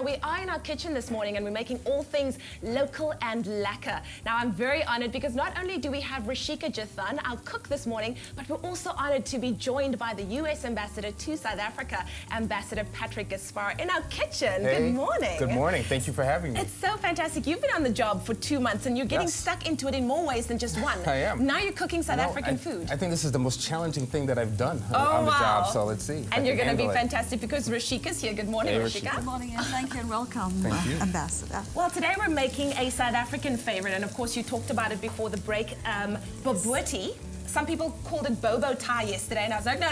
Now, we are in our kitchen this morning and we're making all things local and lekker. Now, I'm very honored because not only do we have Rashika Jathan, our cook this morning, but we're also honored to be joined by the US Ambassador to South Africa, Ambassador Patrick Gaspar, in our kitchen. Hey, good morning. Good morning. Thank you for having me. It's so fantastic. You've been on the job for 2 months and you're getting Yes. stuck into it in more ways than just one. I am. Now you're cooking South African food. I think this is the most challenging thing that I've done Oh, on the wow. job, so let's see. And you're going to be fantastic because Rashika's here. Good morning, Hey, Rashika. Good morning and thank you and welcome, Thank you. Ambassador. Well, today we're making a South African favorite, and of course you talked about it before the break, bobotie. Some people called it bobo tie yesterday, and I was like, no,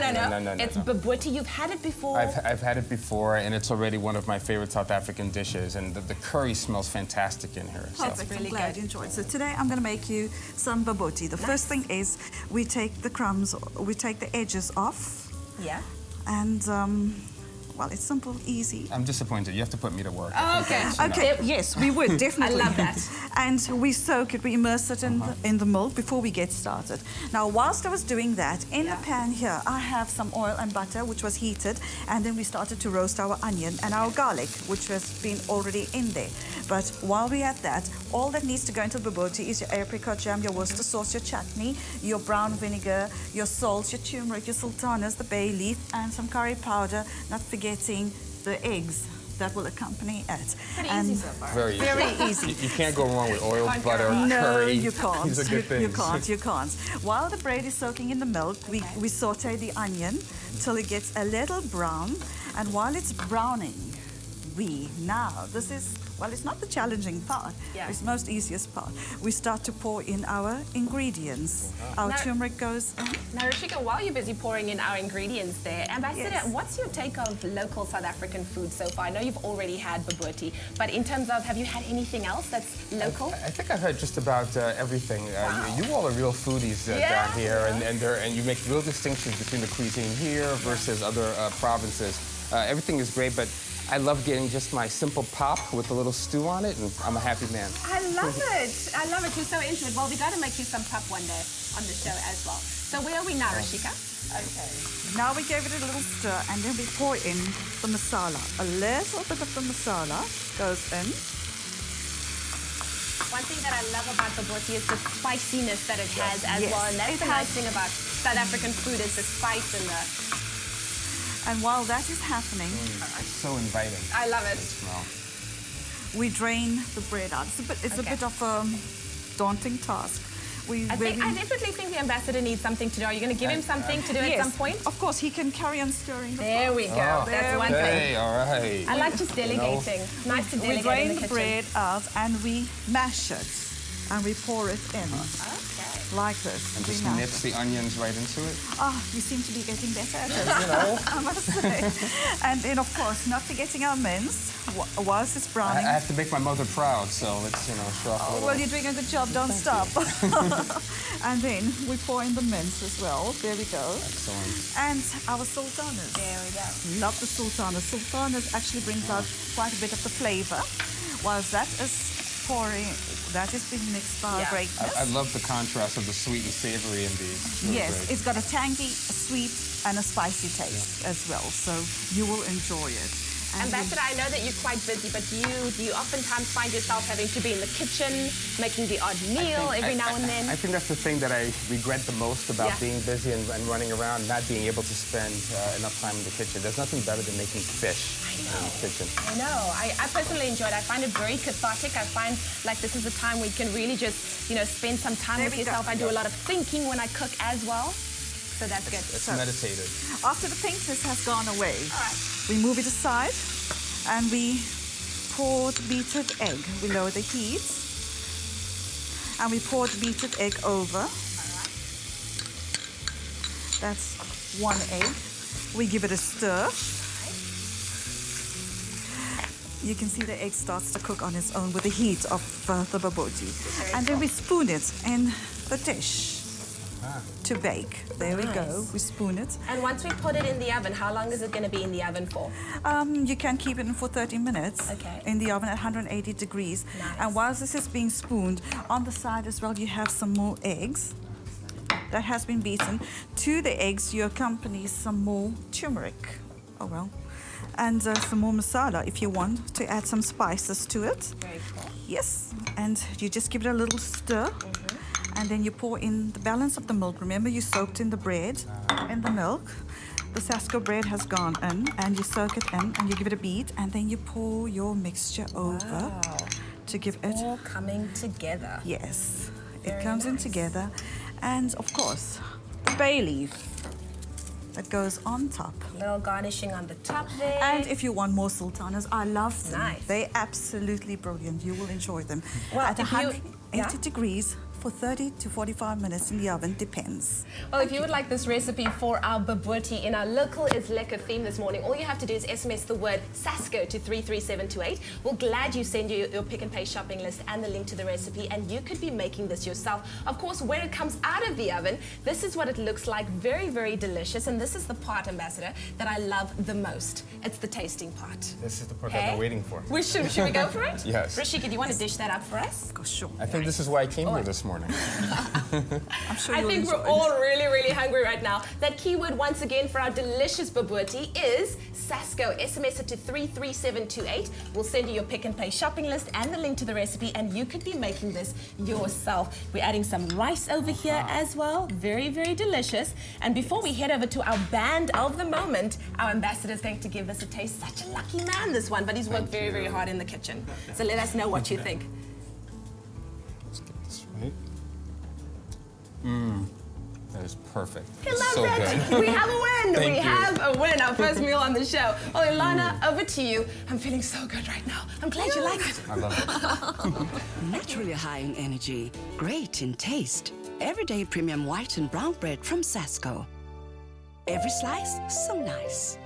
it's bobotie. You've had it before. I've had it before, and it's already one of my favorite South African dishes, and the curry smells fantastic in here. So. Perfect, really I'm glad good. you enjoyed. So today I'm going to make you some bobotie. The first thing is we take the crumbs, we take the edges off, Yeah. and well, it's simple, easy. I'm disappointed. You have to put me to work. Oh, okay. Okay, yes, we would, definitely. I love that. And we soak it, we immerse it in the milk before we get started. Now, whilst I was doing that, in the pan here, I have some oil and butter, which was heated, and then we started to roast our onion and our garlic, which has been already in there. But while we're at that, all that needs to go into the bobotie is your apricot jam, your Worcester sauce, your chutney, your brown vinegar, your salt, your turmeric, your sultanas, the bay leaf, and some curry powder, not forgetting the eggs that will accompany it. Pretty And easy so far. Very easy. very easy. You can't go wrong with oil, Can't go butter, wrong. No, curry. you can't. These are good things. You can't. While the bread is soaking in the milk, we saute the onion till it gets a little brown. And while it's browning, this is, well, it's not the challenging part. Yeah. It's the most easiest part. We start to pour in our ingredients. Our Now- turmeric goes in. Now, Rashika, while you're busy pouring in our ingredients there, Ambassador, Yes. what's your take of local South African food so far? I know you've already had bobotie, but in terms of, have you had anything else that's local? I think I've had just about everything. Wow. You all are real foodies Yeah. down here, and you make real distinctions between the cuisine here versus other provinces. Everything is great, but I love getting just my simple pop with a little stew on it, and I'm a happy man. I love it. I love it. You're so into it. Well, we got to make you some pap one day on the show as well. So where are we now, Rashika? Okay. Now we give it a little stir and then we pour in the masala. A little bit of the masala goes in. One thing that I love about bobotie is the spiciness that it has as Yes. well, and that's It the has- nice thing about South African food is the spice and the. And while that is happening, It's so inviting. I love it. Smell. we drain the bread out. It's a Okay. bit of a daunting task. I definitely think the ambassador needs something to do. Are you going to give him something to do at some point? Of course, he can carry on stirring the There pot. we go. That's there one we thing. Hey, all right. I like just delegating. Nice to We delegate drain in the the kitchen. bread out and we mash it and we pour it in Okay. like this. And We just mash nips the onions right into it. Ah, you seem to be getting better at it. You know, I must say. And then, of course, not forgetting our mince whilst it's I browning. have to make my mother proud, so let's, show off a little. Well, you're doing a good job. Don't stop. And then we pour in the mince as well. There we go. Excellent. And our sultanas. There we go. Love the sultanas. Sultanas actually brings out quite a bit of the flavour. Whilst that is pouring, that is being mixed by our Yeah. greatness. I love the contrast of the sweet and savory in these. It's really Yes, great. it's got a tangy, a sweet, and a spicy taste as well. So you will enjoy it. And Ambassador, I know that you're quite busy, but do you oftentimes find yourself having to be in the kitchen, making the odd meal every now and then? I think that's the thing that I regret the most about Yeah. being busy and running around, not being able to spend enough time in the kitchen. There's nothing better than making fish in the kitchen. I know. I personally enjoy it. I find it very cathartic. I find like this is a time where you can really just, spend some time There with we go. yourself. I do a lot of thinking when I cook as well. So that's good. It's meditative. after the pinkness has gone away, All right. we move it aside and we pour the beaten egg. We lower the heat and we pour the beaten egg over. That's one egg. We give it a stir. You can see the egg starts to cook on its own with the heat of the bobotie. And then we spoon it in the dish to bake. There we go. Nice. We spoon it. And once we put it in the oven, how long is it going to be in the oven for? You can keep it in for 30 minutes Okay. in the oven at 180 degrees. Nice. And whilst this is being spooned, on the side as well, you have some more eggs that has been beaten. To the eggs, you accompany some more turmeric. Oh, well. And some more masala if you want to add some spices to it. Very cool. Yes, and you just give it a little stir. And then you pour in the balance of the milk. Remember, you soaked in the bread and the milk. The Sasko bread has gone in, and you soak it in, and you give it a beat, and then you pour your mixture over to give it... All coming together. Yes, Very it comes in nice. together. And, of course, the bay leaf that goes on top. Little garnishing on the top there. And if you want more sultanas, I love them. Nice. They're absolutely brilliant. You will enjoy them. Well, At if you- 180 degrees for 30 to 45 minutes in the oven, depends. Well, if you would like this recipe for our bobotie in our local is lekker theme this morning, all you have to do is SMS the word Sasko to 33728. We'll glad you send you your pick and pay shopping list and the link to the recipe, and you could be making this yourself. Of course, when it comes out of the oven, this is what it looks like. Very, very delicious. And this is the part, Ambassador, that I love the most. It's the tasting part. This is the part I've been waiting for. Should we go for it? Yes. Rashika, do you want to dish that up for us? For sure. I think this is why I came here this morning. I'm sure I you'll think enjoy we're it. all really, really hungry right now. That keyword once again for our delicious bobotie is Sasko. SMS it to 33728. We'll send you your pick and pay shopping list and the link to the recipe, and you could be making this yourself. We're adding some rice over here as well. Very, very delicious. And before we head over to our band of the moment, our ambassador is going to give this a taste. Such a lucky man, this one, but he's worked very, very hard in the kitchen. So let us know what you think. Let's get this right. That is perfect. He loves so it. good. We have a win. Thank We you. have a win. Our first meal on the show. Well, Ilana, over to you. I'm feeling so good right now. I'm glad you like it. I love it. Naturally high in energy, great in taste. Everyday premium white and brown bread from Sasko. Every slice, so nice.